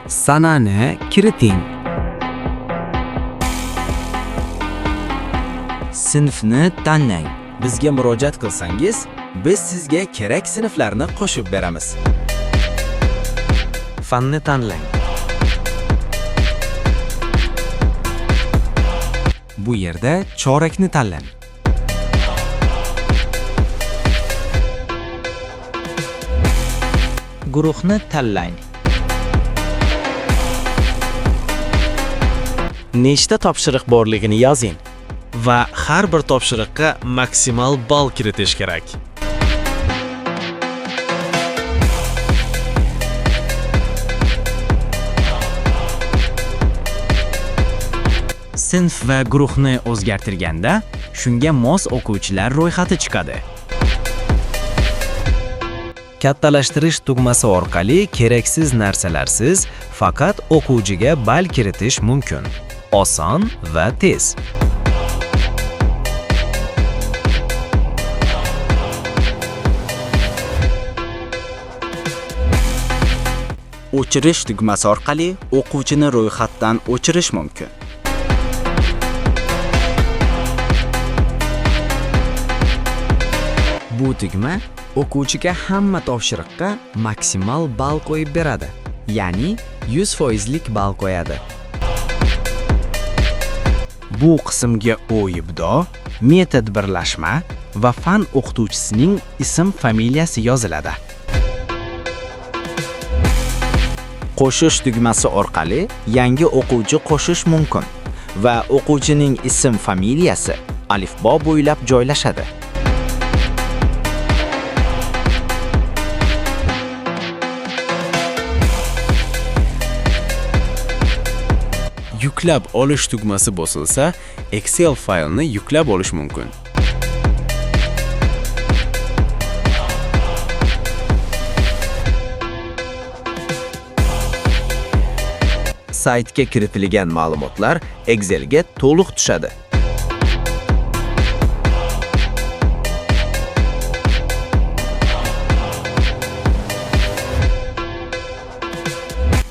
Sanani kiriting. Sinfni tanlang. Bizga murojaat qilsangiz, biz sizga kerak sinflarni qo'shib beramiz. Fanni tanlang. Bu yerda chorakni tanlang. Guruhni tanlang. Nechta topshiriq borligini yozing va har bir topshiriqqa maksimal ball kiritish kerak. Sinf va guruhni o'zgartirganda, shunga mos o'quvchilar ro'yxati chiqadi. Kattalashtirish tugmasi orqali keraksiz narsalarsiz faqat o'quvchiga ball kiritish mumkin. Oson va tez. O'chirish tugmasi orqali o'quvchini ro'yxatdan o'chirish mumkin. Bu tugma o'quvchiga hamma topshiriqqa maksimal ball qo'yib beradi. Ya'ni 100% ball qo'yadi. Bu qismga o'yibdo, metod birlashma va fan o'qituvchisining ism-familiyasi yoziladi. Qo'shish tugmasi orqali yangi o'quvchi qo'shish mumkin va o'quvchining ism-familiyasi alifbo bo'ylab joylashadi. Yuklab olish tugmasi bosilsa, Excel faylni yuklab olish mumkin. Saytga kiritilgan ma'lumotlar Excelga to'liq tushadi.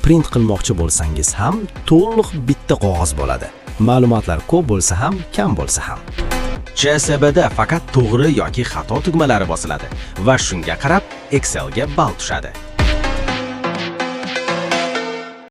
Print qilmoqchi bo'lsangiz ham to'liq bitta qog'oz bo'ladi. Ma'lumotlar ko'p bo'lsa ham, kam bo'lsa ham. CSBda faqat to'g'ri yoki xato tugmalari bosiladi va shunga qarab Excelga ball tushadi.